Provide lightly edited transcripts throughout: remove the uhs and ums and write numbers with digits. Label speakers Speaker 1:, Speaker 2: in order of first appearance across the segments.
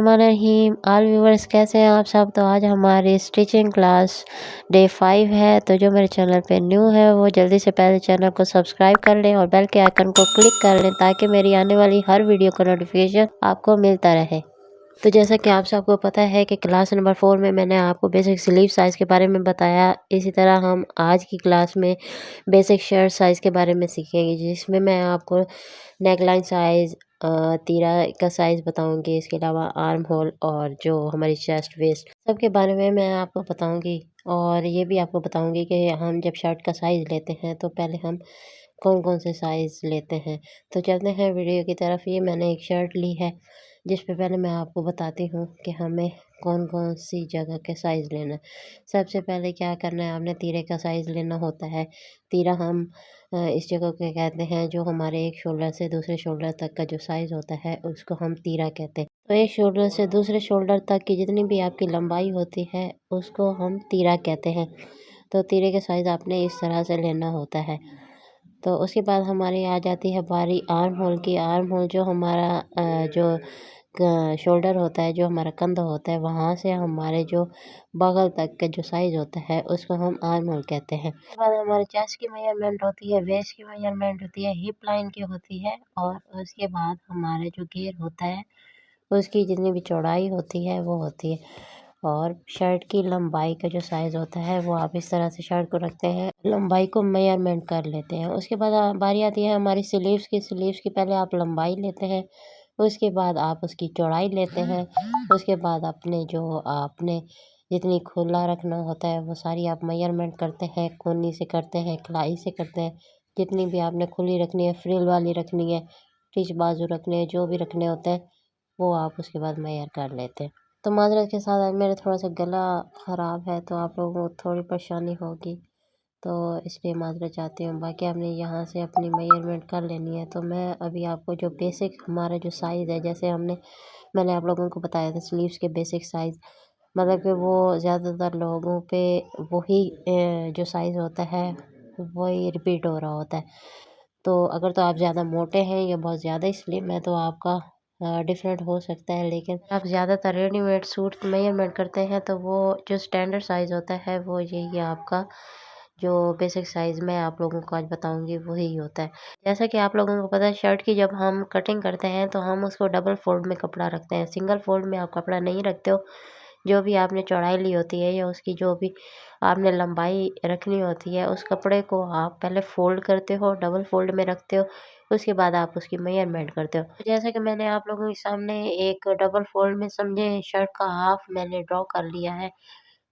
Speaker 1: बिस्मिल्लाहिर्रहमानिर्रहीम। All viewers कैसे हैं आप सब। तो आज हमारी स्टिचिंग क्लास डे 5 है। तो जो मेरे चैनल पे न्यू है वो जल्दी से पहले चैनल को सब्सक्राइब कर लें और बेल के आइकन को क्लिक कर लें ताकि मेरी आने वाली हर वीडियो का नोटिफिकेशन आपको मिलता रहे। तो जैसा कि आप सबको पता है कि क्लास नंबर 4 में मैंने आपको बेसिक स्लीव साइज़ के बारे में बताया। इसी तरह हम आज की क्लास में बेसिक शर्ट साइज़ के बारे में सीखेंगे, जिसमें मैं आपको नेक लाइन साइज़, तीरा का साइज़ बताऊंगी। इसके अलावा आर्म होल और जो हमारी चेस्ट वेस्ट सब के बारे में मैं आपको बताऊंगी। और ये भी आपको बताऊंगी कि हम जब शर्ट का साइज़ लेते हैं तो पहले हम कौन कौन से साइज़ लेते हैं। तो चलते हैं वीडियो की तरफ। ये मैंने एक शर्ट ली है जिस पे पहले मैं आपको बताती हूँ कि हमें कौन कौन सी जगह के साइज़ लेना है। सबसे पहले क्या करना है, आपने तीरे का साइज़ लेना होता है। तीरा हम इस जगह को कहते हैं जो हमारे एक शोल्डर से दूसरे शोल्डर तक का जो साइज़ होता है उसको हम तीरा कहते हैं। तो एक शोल्डर से दूसरे शोल्डर तक की जितनी भी आपकी लंबाई होती है उसको हम तीरा कहते हैं। तो तीरे के साइज़ आपने इस तरह से लेना होता है। तो उसके बाद हमारी आ जाती है बारी आर्म होल की। आर्म होल जो हमारा जो शोल्डर होता है, जो हमारा कंधा होता है, वहाँ से हमारे जो बगल तक का जो साइज़ होता है उसको हम आर्म होल कहते हैं। उसके बाद हमारे चेस्ट की मेजरमेंट होती है, वेस्ट की मेजरमेंट होती है, हिप लाइन की होती है और उसके बाद हमारे जो घेर होता है उसकी जितनी भी चौड़ाई होती है वो होती है। और शर्ट की लंबाई का जो साइज़ होता है वो आप इस तरह से शर्ट को रखते हैं, लंबाई को मेजरमेंट कर लेते हैं। उसके बाद बारी आती है हमारी स्लीव्स की। स्लीव्स की पहले आप लंबाई लेते हैं, उसके बाद आप उसकी चौड़ाई लेते हैं, उसके बाद अपने जो आपने जितनी खुला रखना होता है वो सारी आप मेजरमेंट करते हैं, कोनी से करते हैं, कलाई से करते हैं। जितनी भी आपने खुली रखनी है, फ्रिल वाली रखनी है, टिच बाजू रखने हैं, जो भी रखने होते हैं वो आप उसके बाद मेजर कर लेते हैं। तो माजरत के साथ आज मेरा थोड़ा सा गला ख़राब है तो आप लोगों को थोड़ी परेशानी होगी, तो इसलिए माजरत चाहती हूँ। बाकी आपने यहाँ से अपनी मेजरमेंट कर लेनी है। तो मैं अभी आपको जो बेसिक हमारा जो साइज़ है, जैसे मैंने आप लोगों को बताया था स्लीव्स के बेसिक साइज़, मतलब कि वो ज़्यादातर लोगों पे वही जो साइज़ होता है वही रिपीट हो रहा होता है। तो अगर तो आप ज़्यादा मोटे हैं या बहुत ज़्यादा स्लिम है तो आपका डिफरेंट हो सकता है। लेकिन आप ज़्यादातर रेडीमेड सूट मेजरमेंट करते हैं तो वो जो स्टैंडर्ड साइज़ होता है वो यही है आपका। जो बेसिक साइज़ मैं आप लोगों को आज बताऊंगी वही होता है। जैसा कि आप लोगों को पता है, शर्ट की जब हम कटिंग करते हैं तो हम उसको डबल फोल्ड में कपड़ा रखते हैं, सिंगल फोल्ड में आप कपड़ा नहीं रखते हो। जो भी आपने चौड़ाई ली होती है या उसकी जो भी आपने लंबाई रखनी होती है उस कपड़े को आप पहले फ़ोल्ड करते हो, डबल फ़ोल्ड में रखते हो, उसके बाद आप उसकी मेजरमेंट करते हो। तो जैसे कि मैंने आप लोगों के सामने एक डबल फ़ोल्ड में समझे शर्ट का हाफ़ मैंने ड्रॉ कर लिया है।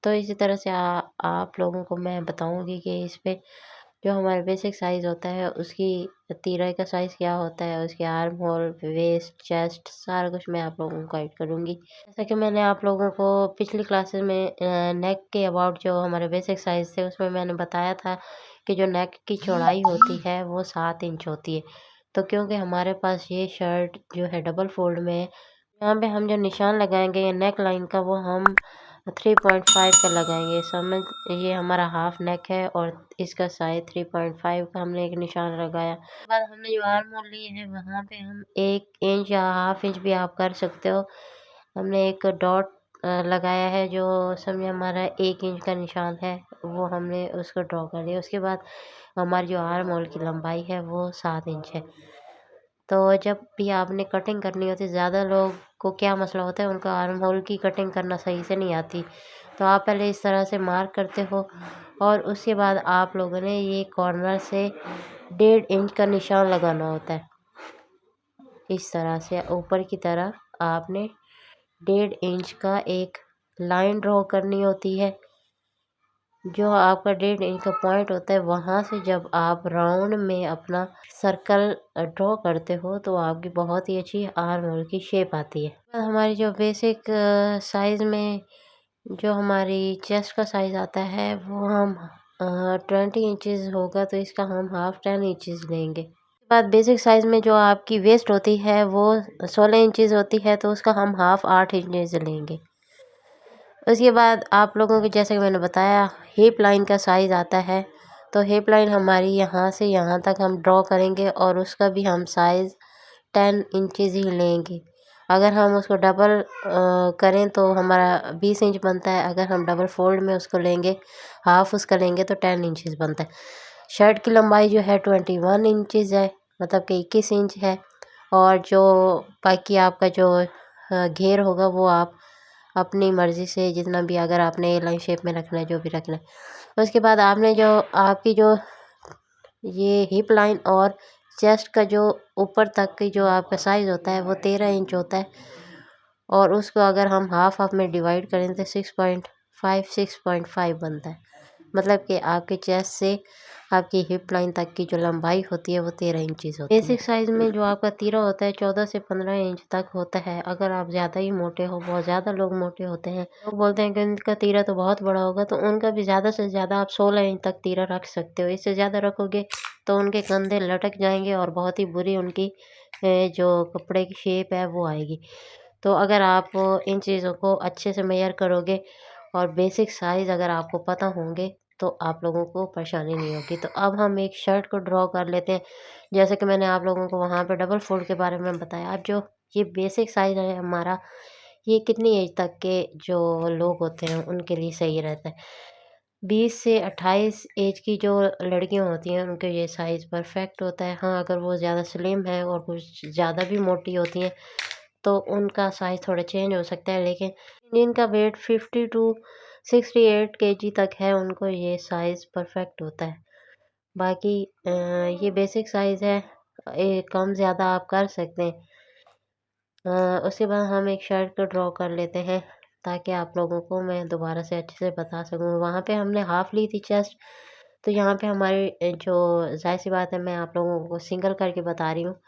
Speaker 1: तो इसी तरह से आप लोगों को मैं बताऊँगी कि इस पे जो हमारा बेसिक साइज़ होता है उसकी तीराई का साइज़ क्या होता है, उसके आर्म होल, वेस्ट, चेस्ट सारा कुछ मैं आप लोगों को गाइड करूँगी। जैसा कि मैंने आप लोगों को पिछली क्लासेस में नेक के अबाउट जो हमारे बेसिक साइज़ थे उसमें मैंने बताया था कि जो नेक की चौड़ाई होती है वो 7 इंच होती है। तो क्योंकि हमारे पास ये शर्ट जो है डबल फोल्ड में है, यहाँ पे हम जो निशान लगाएंगे नेक लाइन का वो हम 3.5 का लगाएंगे। समझ, ये हमारा हाफ नेक है और इसका साइज 3.5 का हमने एक निशान लगाया। उसके बाद हमने जो आर्म होल ली है वहाँ पे हम 1 इंच या हाफ इंच भी आप कर सकते हो। हमने एक डॉट लगाया है जो समझे हमारा 1 इंच का निशान है, वो हमने उसको ड्रॉ कर लिया। उसके बाद हमारी जो आर्म होल की लंबाई है वो 7 इंच है। तो जब भी आपने कटिंग करनी होती है, ज़्यादा लोग को क्या मसला होता है, उनका आर्म होल की कटिंग करना सही से नहीं आती। तो आप पहले इस तरह से मार्क करते हो और उसके बाद आप लोगों ने ये कॉर्नर से 1.5 इंच का निशान लगाना होता है। इस तरह से ऊपर की तरफ आपने 1.5 इंच का एक लाइन ड्रॉ करनी होती है। जो आपका 1.5 इंच का पॉइंट होता है वहाँ से जब आप राउंड में अपना सर्कल ड्रॉ करते हो तो आपकी बहुत ही अच्छी आर्म होल की शेप आती है। हमारी जो बेसिक साइज़ में जो हमारी चेस्ट का साइज़ आता है वो हम 20 इंचज़ होगा तो इसका हम हाफ 10 इंचज़ लेंगे। उसके बाद बेसिक साइज़ में जो आपकी वेस्ट होती है वो 16 इंचज़ होती है तो उसका हम हाफ 8 इंचज़ लेंगे। उसके बाद आप लोगों को जैसे कि मैंने बताया हिप लाइन का साइज़ आता है। तो हिप लाइन हमारी यहाँ से यहाँ तक हम ड्रॉ करेंगे और उसका भी हम साइज़ 10 इंचज़ ही लेंगे। अगर हम उसको डबल करें तो हमारा 20 इंच बनता है। अगर हम डबल फोल्ड में उसको लेंगे, हाफ उसका लेंगे, तो 10 इंचज़ बनता है। शर्ट की लंबाई जो है 21 इंचज़ है, मतलब कि 21 इंच है। और जो बाकी आपका जो घेर होगा वो आप अपनी मर्ज़ी से जितना भी, अगर आपने ए लाइन शेप में रखना है, जो भी रखना है। उसके बाद आपने जो आपकी जो ये हिप लाइन और चेस्ट का जो ऊपर तक की जो आपका साइज़ होता है वो 13 इंच होता है। और उसको अगर हम हाफ हाफ में डिवाइड करें तो 6.5 बनता है। मतलब कि आपके चेस्ट से आपकी हिप लाइन तक की जो लंबाई होती है वो 13 इंचज़ होती है। बेसिक साइज़ में जो आपका तीरा होता है 14 से 15 इंच तक होता है। अगर आप ज़्यादा ही मोटे हो, बहुत ज़्यादा लोग मोटे होते हैं, लोग बोलते हैं कि उनका तीरा तो बहुत बड़ा होगा, तो उनका भी ज़्यादा से ज़्यादा आप 16 इंच तक तीरा रख सकते हो। इससे ज़्यादा रखोगे तो उनके कंधे लटक जाएंगे और बहुत ही बुरी उनकी जो कपड़े की शेप है वो आएगी। तो अगर आप इन चीज़ों को अच्छे से मेज़र करोगे और बेसिक साइज़ अगर आपको पता होंगे तो आप लोगों को परेशानी नहीं होगी। तो अब हम एक शर्ट को ड्रॉ कर लेते हैं। जैसे कि मैंने आप लोगों को वहाँ पे डबल फोल्ड के बारे में बताया। अब जो ये बेसिक साइज़ है हमारा, ये कितनी एज तक के जो लोग होते हैं उनके लिए सही रहता है। 20 से 28 एज की जो लड़कियां होती हैं उनके ये साइज़ परफेक्ट होता है। हाँ, अगर वो ज़्यादा स्लिम है और कुछ ज़्यादा भी मोटी होती हैं तो उनका साइज़ थोड़ा चेंज हो सकता है। लेकिन जिनका वेट 50 टू 68 केजी तक है उनको ये साइज़ परफेक्ट होता है। बाकी ये बेसिक साइज़ है, कम ज़्यादा आप कर सकते हैं। उसके बाद हम एक शर्ट को ड्रॉ कर लेते हैं ताकि आप लोगों को मैं दोबारा से अच्छे से बता सकूँ। वहाँ पे हमने हाफ़ ली थी चेस्ट, तो यहाँ पे हमारी जो ज़ाहिर-सी बात है, मैं आप लोगों को सिंगल करके बता रही हूँ।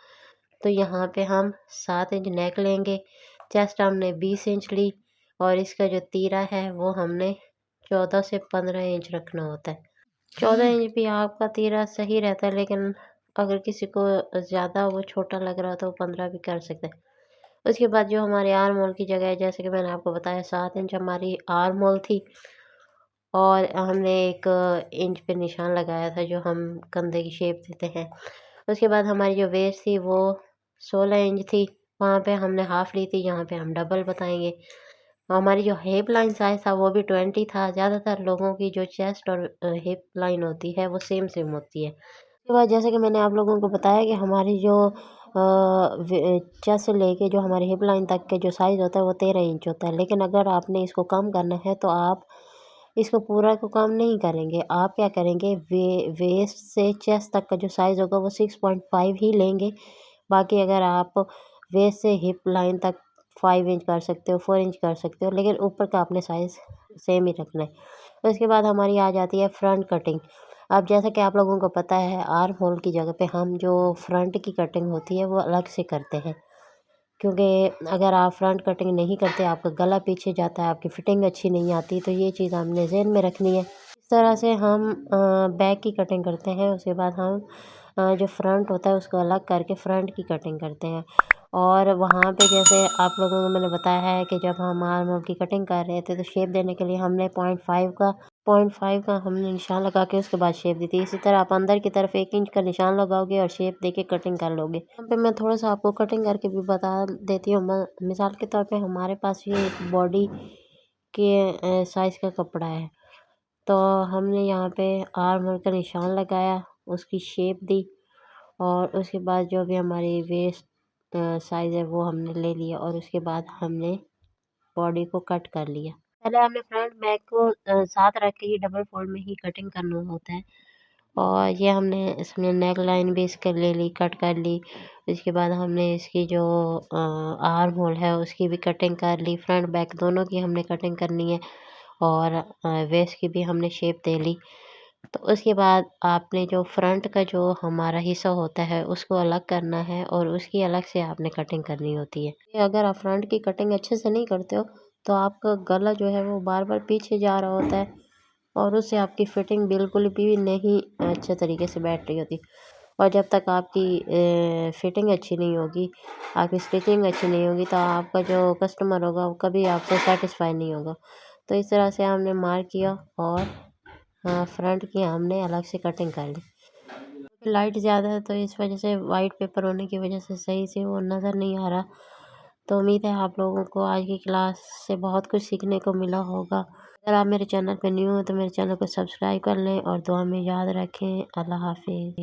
Speaker 1: तो यहाँ पे हम 7 इंच नेक लेंगे, चेस्ट हमने 20 इंच ली और इसका जो तीरा है वो हमने 14 से 15 इंच रखना होता है। 14 इंच भी आपका तीरा सही रहता है, लेकिन अगर किसी को ज़्यादा वो छोटा लग रहा है तो 15 भी कर सकते हैं। उसके बाद जो हमारे आर्म होल की जगह है, जैसे कि मैंने आपको बताया 7 इंच हमारी आर्म होल थी और हमने 1 इंच पे निशान लगाया था जो हम कंधे की शेप देते हैं। उसके बाद हमारी जो वेस्ट थी वो 16 इंच थी, वहाँ पे हमने हाफ़ ली थी, यहाँ पे हम डबल बताएँगे। हमारी जो हिप लाइन साइज़ था वो भी 20 था। ज़्यादातर लोगों की जो चेस्ट और हिप लाइन होती है वो सेम होती है। उसके बाद जैसे कि मैंने आप लोगों को बताया कि हमारी जो चेस्ट से लेके जो हमारी हिप लाइन तक के जो साइज़ होता है वो 13 इंच होता है। लेकिन अगर आपने इसको कम करना है तो आप इसको पूरा को कम नहीं करेंगे। आप क्या करेंगे, वेस्ट से चेस्ट तक का जो साइज़ होगा वो 6.5 ही लेंगे। बाकी अगर आप वेस्ट से हिप लाइन तक 5 इंच कर सकते हो, 4 इंच कर सकते हो, लेकिन ऊपर का आपने साइज़ सेम ही रखना है। उसके बाद हमारी आ जाती है फ्रंट कटिंग। अब जैसा कि आप लोगों को पता है, आर्म होल की जगह पे हम जो फ्रंट की कटिंग होती है वो अलग से करते हैं। क्योंकि अगर आप फ्रंट कटिंग नहीं करते, आपका गला पीछे जाता है, आपकी फिटिंग अच्छी नहीं आती, तो ये चीज़ हमने ज़हन में रखनी है। इस तरह से हम बैक की कटिंग करते हैं। उसके बाद हम जो फ्रंट होता है उसको अलग करके फ्रंट की कटिंग करते हैं। और वहाँ पे जैसे आप लोगों को मैंने बताया है कि जब हम आर्म होल की कटिंग कर रहे थे तो शेप देने के लिए हमने 0.5 का हमने निशान लगा के उसके बाद शेप दी थी। इसी तरह आप अंदर की तरफ 1 इंच का निशान लगाओगे और शेप देके कटिंग कर लोगे। यहाँ पे मैं थोड़ा सा आपको कटिंग करके भी बता देती हूँ। मिसाल के तौर पे हमारे पास ये बॉडी के साइज़ का कपड़ा है, तो हमने यहाँ पे आर्म होल का निशान लगाया, उसकी शेप दी और उसके बाद जो भी हमारी वेस्ट साइज़ है वो हमने ले लिया और उसके बाद हमने बॉडी को कट कर लिया। पहले हमने फ्रंट बैक को साथ रख के ही डबल फोल्ड में ही कटिंग करना होता है। और ये हमने इसमें नेक लाइन भी इसके ले ली, कट कर ली। इसके बाद हमने इसकी जो आर्म होल है उसकी भी कटिंग कर ली। फ्रंट बैक दोनों की हमने कटिंग करनी है और वेस्ट की भी हमने शेप दे ली। तो उसके बाद आपने जो फ्रंट का जो हमारा हिस्सा होता है उसको अलग करना है और उसकी अलग से आपने कटिंग करनी होती है। ये अगर आप फ्रंट की कटिंग अच्छे से नहीं करते हो तो आपका गला जो है वो बार-बार पीछे जा रहा होता है और उससे आपकी फिटिंग बिल्कुल भी नहीं अच्छे तरीके से बैठ रही होती। और जब तक आपकी फिटिंग अच्छी नहीं होगी, आपकी स्टिचिंग अच्छी नहीं होगी, तो आपका जो कस्टमर होगा वो कभी आपसे सैटिस्फाई नहीं होगा। तो इस तरह से हमने मार्क किया और फ्रंट की हमने अलग से कटिंग कर ली। लाइट ज़्यादा है तो इस वजह से वाइट पेपर होने की वजह से सही से वो नज़र नहीं आ रहा। तो उम्मीद है आप लोगों को आज की क्लास से बहुत कुछ सीखने को मिला होगा। अगर आप मेरे चैनल पे न्यू हो तो मेरे चैनल को सब्सक्राइब कर लें और दुआ में याद रखें। अल्लाह हाफिज़।